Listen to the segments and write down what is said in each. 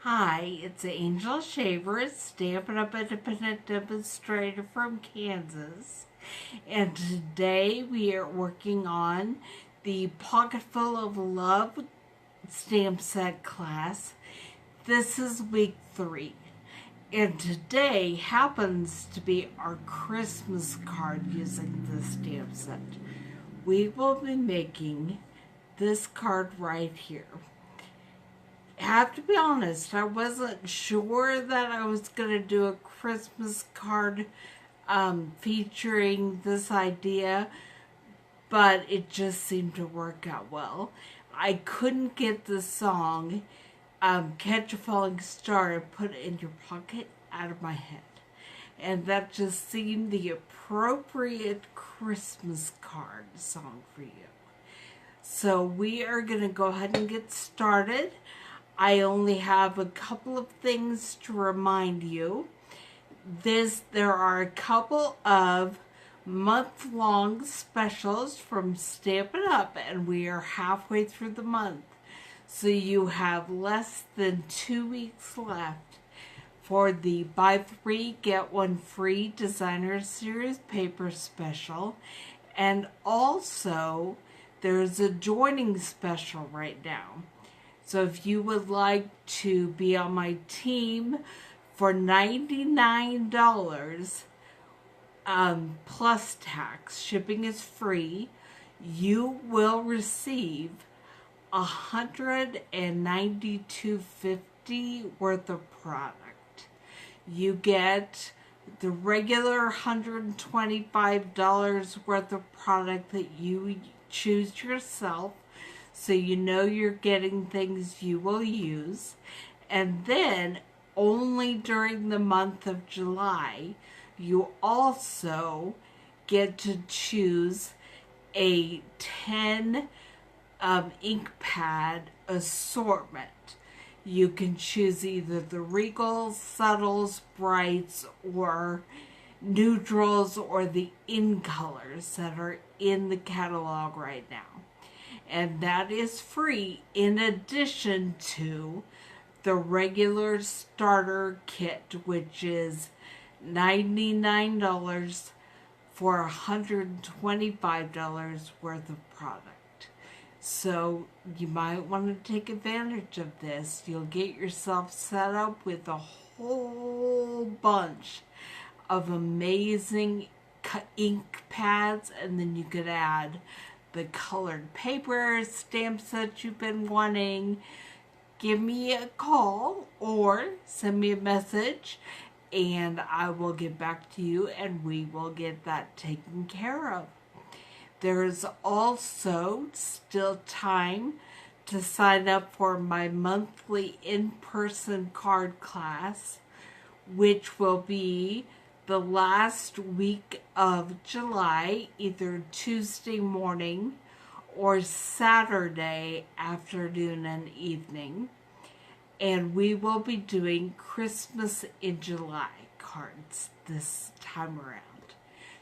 Hi, it's Angel Shaver, Stampin' Up Independent Demonstrator from Kansas. And today we are working on the Pocketful of Love stamp set class. This is week 3. And today happens to be our Christmas card using this stamp set. We will be making this card right here. I have to be honest, I wasn't sure that I was going to do a Christmas card featuring this idea, but it just seemed to work out well. I couldn't get the song Catch a Falling Star and Put It in Your Pocket out of my head. And that just seemed the appropriate Christmas card song for you. So we are going to go ahead and get started. I only have a couple of things to remind you. There are a couple of month-long specials from Stampin' Up, and we are halfway through the month. So you have less than 2 weeks left for the buy 3, get 1 free Designer Series paper special. And also, there's a joining special right now. So if you would like to be on my team for $99 plus tax, shipping is free, you will receive $192.50 worth of product. You get the regular $125 worth of product that you choose yourself, so you know you're getting things you will use. And then only during the month of July, you also get to choose a 10 ink pad assortment. You can choose either the Regals, Subtles, Brights, or Neutrals, or the in colors that are in the catalog right now. And that is free in addition to the regular starter kit, which is $99 for $125 worth of product. So you might want to take advantage of this. You'll get yourself set up with a whole bunch of amazing ink pads, and then you could add the colored paper stamps that you've been wanting. Give me a call or send me a message and I will get back to you and we will get that taken care of. There is also still time to sign up for my monthly in-person card class, which will be the last week of July, either Tuesday morning or Saturday afternoon and evening. And we will be doing Christmas in July cards this time around.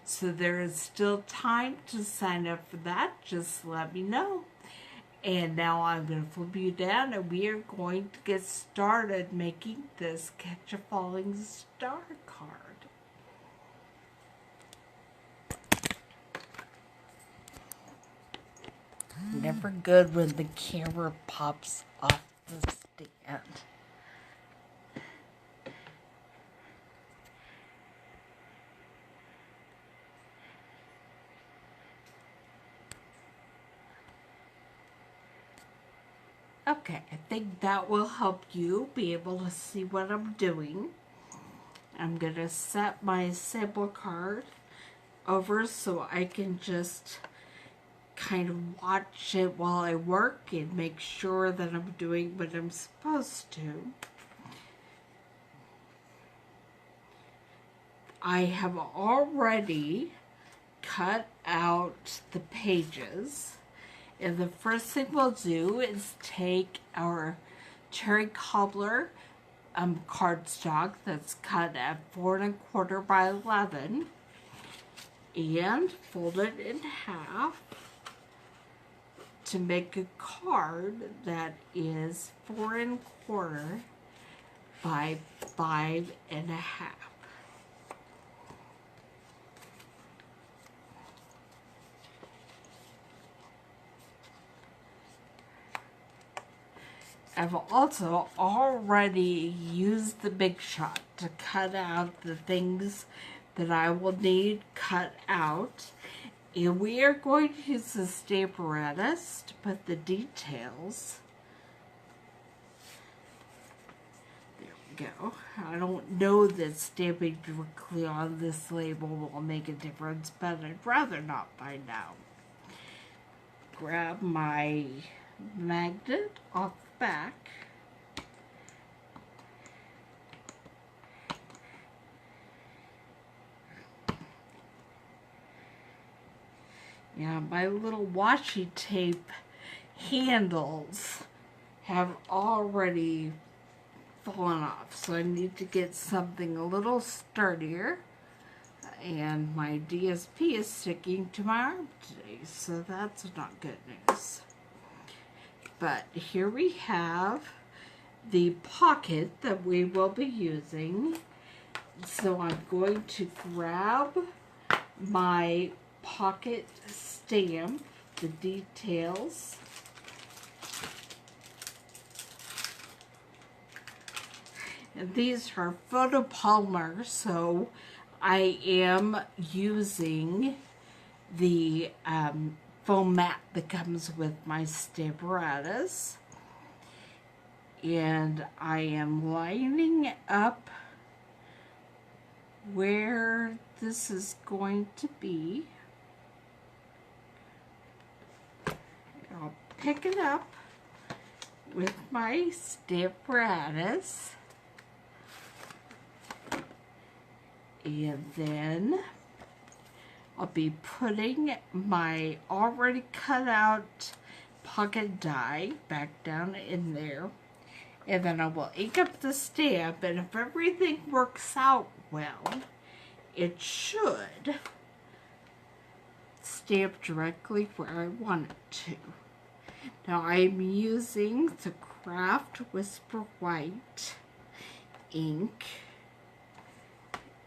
So there is still time to sign up for that. Just let me know. And now I'm going to flip you down and we are going to get started making this Catch a Falling Star card. Never good when the camera pops off the stand. Okay, I think that will help you be able to see what I'm doing. I'm going to set my sample card over so I can just kind of watch it while I work and make sure that I'm doing what I'm supposed to. I have already cut out the pages, and the first thing we'll do is take our cherry cobbler cardstock that's cut at 4 1/4 by 11 and fold it in half to make a card that is 4 1/4 by 5.5. I've also already used the Big Shot to cut out the things that I will need cut out. And we are going to use the Stamparatus to put the details. There we go. I don't know that stamping directly on this label will make a difference, but I'd rather not find out. Grab my magnet off the back. Yeah, my little washi tape handles have already fallen off, so I need to get something a little sturdier. And my DSP is sticking to my arm today, so that's not good news. But here we have the pocket that we will be using. So I'm going to grab my pocket stamp, the details. And these are photopolymer, so I am using the foam mat that comes with my Stamparatus. And I am lining up where this is going to be. I'll pick it up with my Stamparatus. And then I'll be putting my already cut out pocket die back down in there. And then I will ink up the stamp, and if everything works out well, it should stamp directly where I want it to. Now I'm using the Craft Whisper White ink.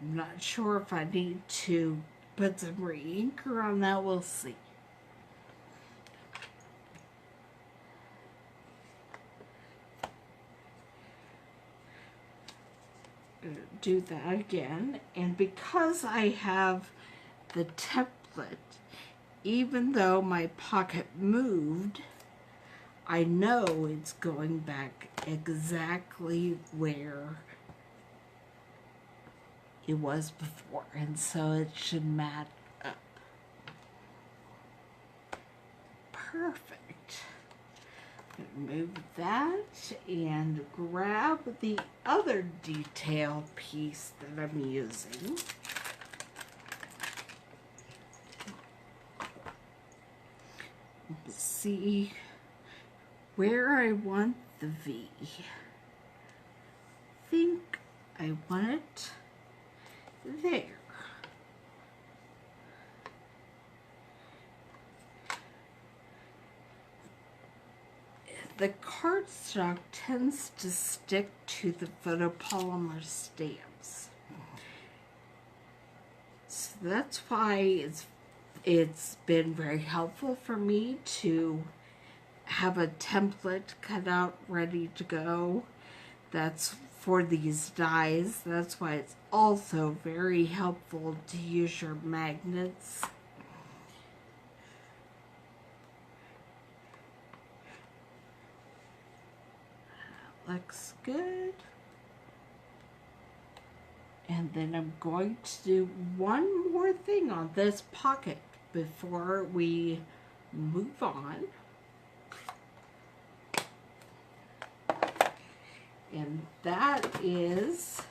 I'm not sure if I need to put some re-inker on that. We'll see. Do that again, and because I have the template, even though my pocket moved, I know it's going back exactly where it was before, and so it should match up. Perfect. Move that and grab the other detail piece that I'm using. See where I want the V. I think I want it there. The cardstock tends to stick to the photopolymer stamps. So that's why it's been very helpful for me to have a template cut out ready to go. That's for these dies. That's why it's also very helpful to use your magnets. Looks good. And then I'm going to do one more thing on this pocket before we move on. And that is,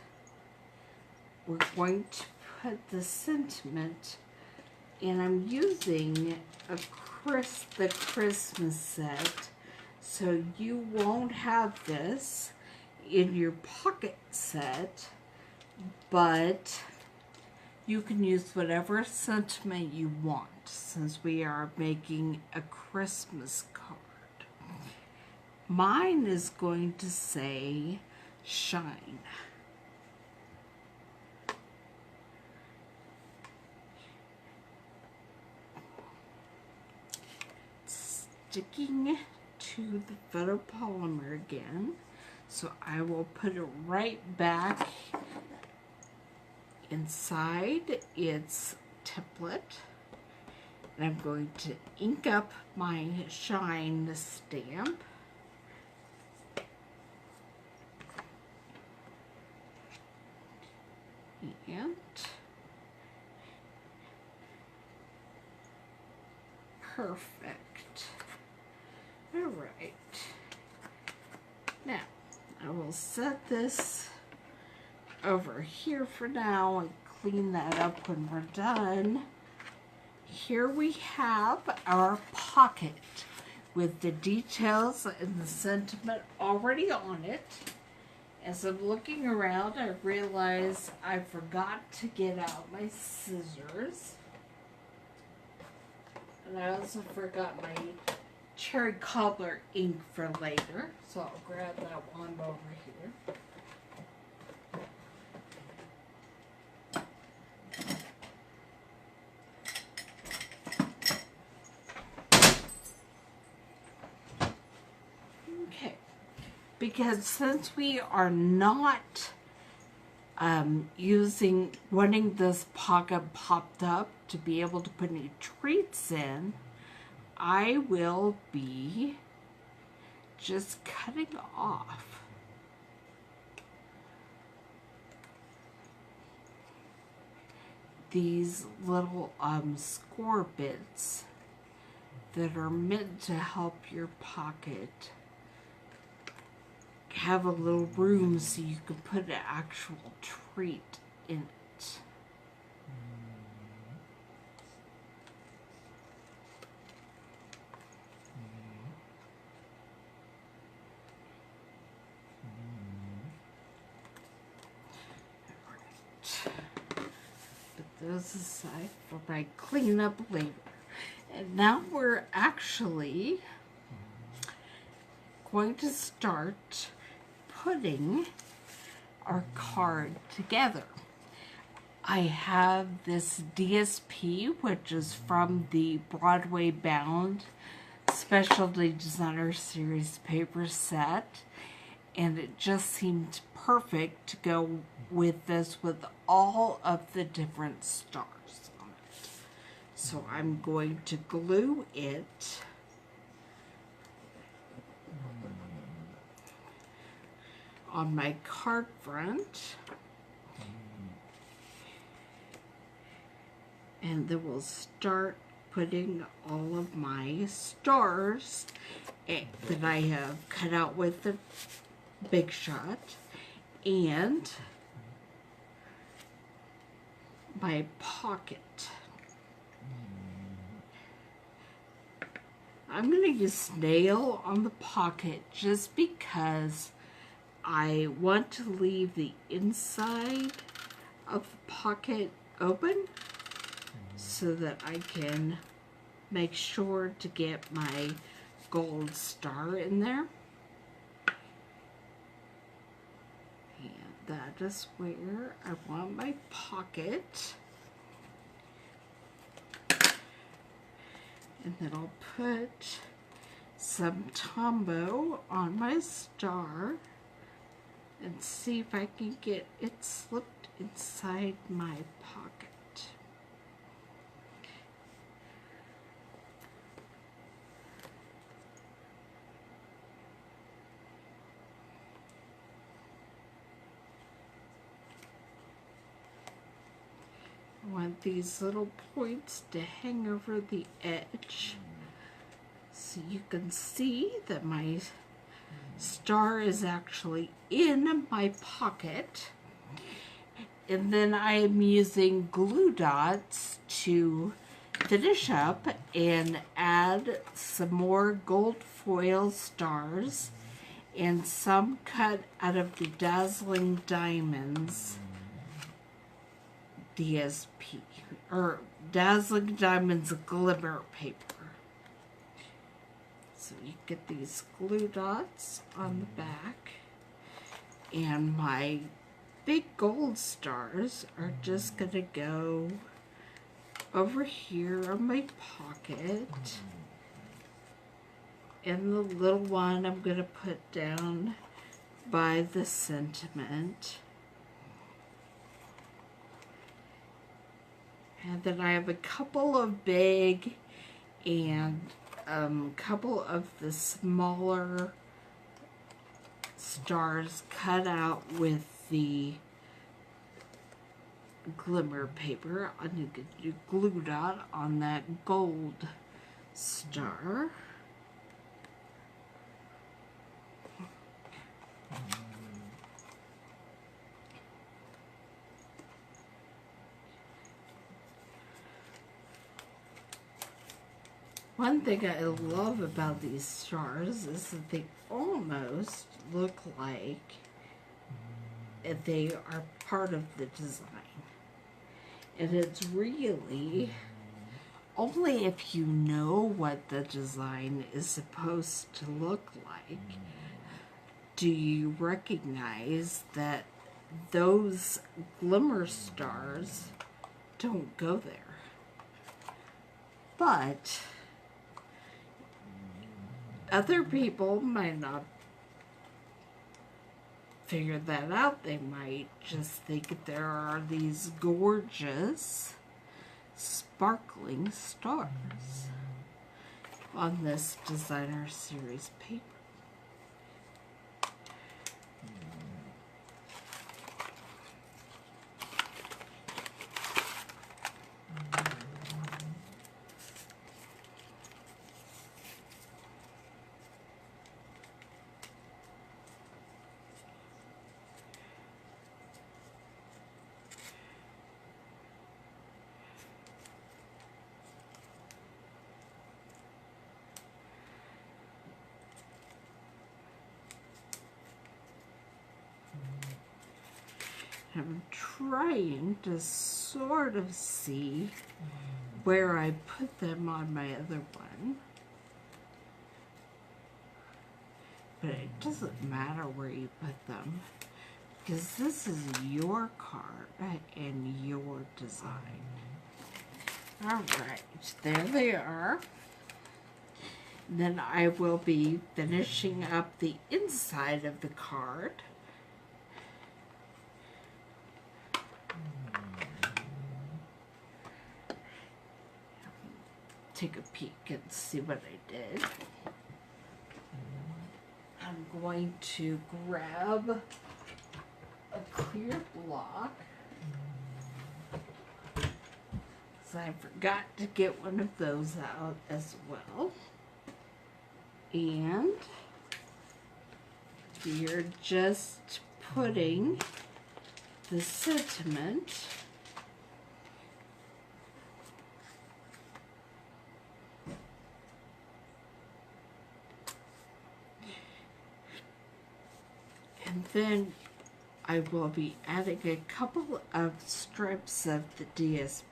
we're going to put the sentiment, and I'm using the Christmas set. So you won't have this in your pocket set, but you can use whatever sentiment you want, since we are making a Christmas card. Mine is going to say, shine. Sticking to the photopolymer again, so I will put it right back inside its template, and I'm going to ink up my shine stamp. And perfect. All right. Now, I will set this over here for now and clean that up when we're done. Here we have our pocket with the details and the sentiment already on it. As I'm looking around, I realize I forgot to get out my scissors. And I also forgot my cherry cobbler ink for later, so I'll grab that one over here. Okay, because since we are not wanting this pocket popped up to be able to put any treats in, I will be just cutting off these little score bits that are meant to help your pocket have a little room so you can put an actual treat in it. Put those aside for my cleanup later. And now we're actually going to start putting our card together. I have this DSP, which is from the Broadway Bound Specialty Designer Series paper set, and it just seemed perfect to go with this with all of the different stars on it. So I'm going to glue it on my card front, and then we'll start putting all of my stars that I have cut out with the Big Shot and my pocket. I'm going to use snail on the pocket just because I want to leave the inside of the pocket open so that I can make sure to get my gold star in there. And that is where I want my pocket. And then I'll put some Tombow on my star and see if I can get it slipped inside my pocket. I want these little points to hang over the edge so you can see that my star is actually in my pocket. And then I am using glue dots to finish up and add some more gold foil stars and some cut out of the Dazzling Diamonds DSP, or Dazzling Diamonds Glimmer paper. So you get these glue dots on the back, And my big gold stars are just going to go over here on my pocket. And the little one I'm going to put down by the sentiment. And then I have a couple of big and a couple of the smaller stars cut out with the glimmer paper. I'm going to do glue dot on that gold star. One thing I love about these stars is that they almost look like they are part of the design. And it's really only if you know what the design is supposed to look like do you recognize that those glimmer stars don't go there. But other people might not figure that out. They might just think there are these gorgeous sparkling stars on this designer series paper. I'm trying to sort of see where I put them on my other one. But it doesn't matter where you put them, because this is your card and your design. Alright, there they are. Then I will be finishing up the inside of the card. Take a peek and see what I did. I'm going to grab a clear block, so I forgot to get one of those out as well. And we're just putting the sentiment and then I will be adding a couple of strips of the DSP.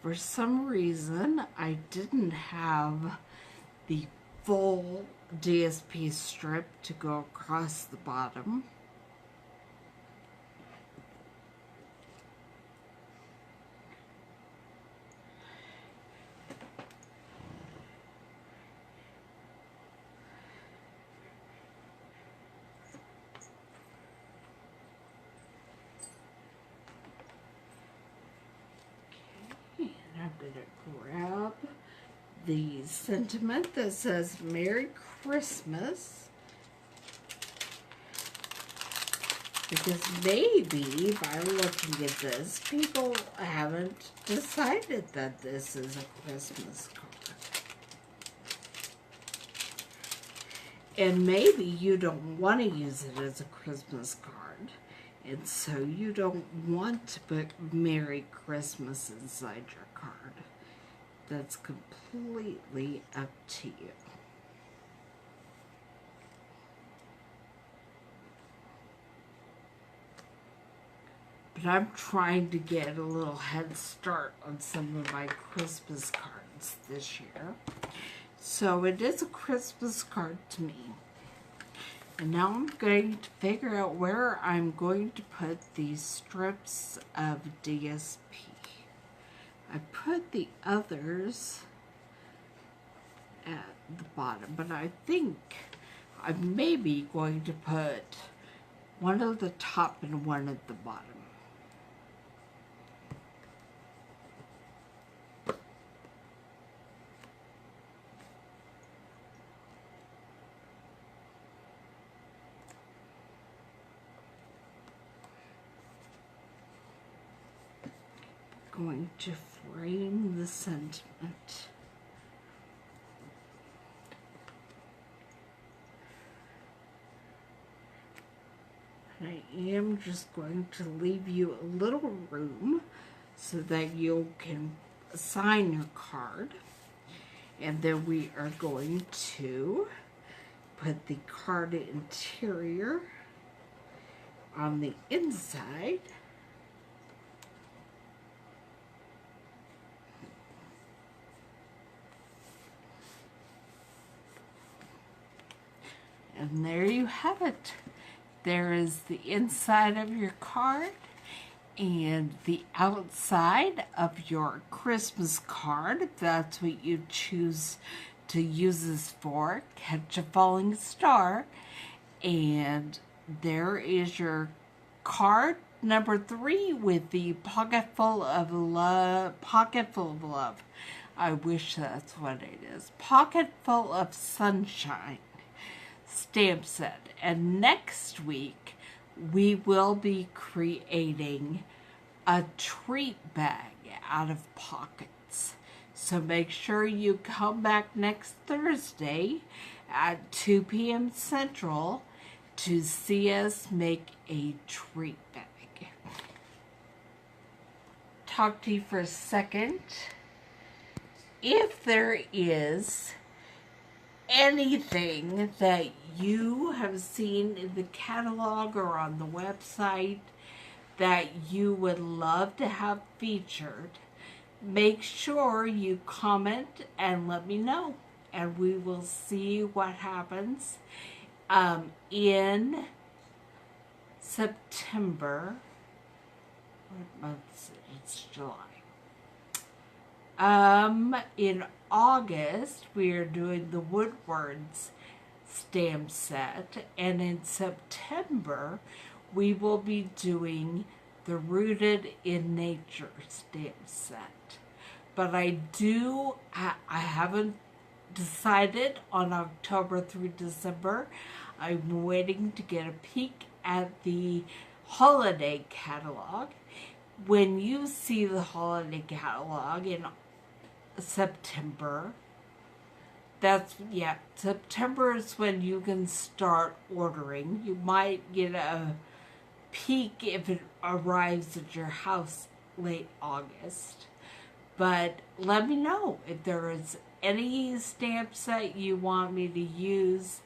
For some reason, I didn't have the full DSP strip to go across the bottom. I'm going to grab the sentiment that says Merry Christmas, because maybe by looking at this, people haven't decided that this is a Christmas card. And maybe you don't want to use it as a Christmas card, and so you don't want to put Merry Christmas inside your card. That's completely up to you. But I'm trying to get a little head start on some of my Christmas cards this year. So it is a Christmas card to me. And now I'm going to figure out where I'm going to put these strips of DSP. I put the others at the bottom, but I think I'm maybe going to put one at the top and one at the bottom. Going to frame the sentiment. And I am just going to leave you a little room so that you can assign your card. And then we are going to put the card interior on the inside. And there you have it. There is the inside of your card and the outside of your Christmas card, if that's what you choose to use this for. Catch a falling star. And there is your card number 3 with the Pocketful of Love. Pocketful of Love. I wish that's what it is. Pocketful of Sunshine stamp set. And next week we will be creating a treat bag out of pockets. So make sure you come back next Thursday at 2 p.m. Central to see us make a treat bag. Talk to you for a second. If there is anything that you have seen in the catalog or on the website that you would love to have featured, make sure you comment and let me know, and we will see what happens in September. What month is it? It's July. In August, we are doing the Woodwards stamp set, and in September, we will be doing the Rooted in Nature stamp set. But I haven't decided on October through December. I'm waiting to get a peek at the holiday catalog. When you see the holiday catalog in September, September is when you can start ordering. You might get a peek if it arrives at your house late August. But let me know if there is any stamp set you want me to use,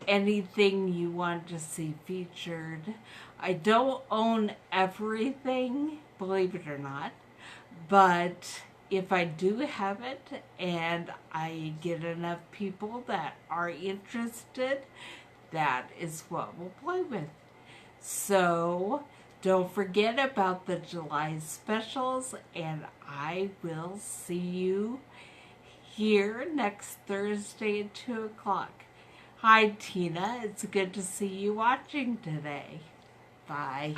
anything you want to see featured. I don't own everything, believe it or not, but if I do have it and I get enough people that are interested, that is what we'll play with. So don't forget about the July specials, and I will see you here next Thursday at 2 o'clock. Hi, Tina. It's good to see you watching today. Bye.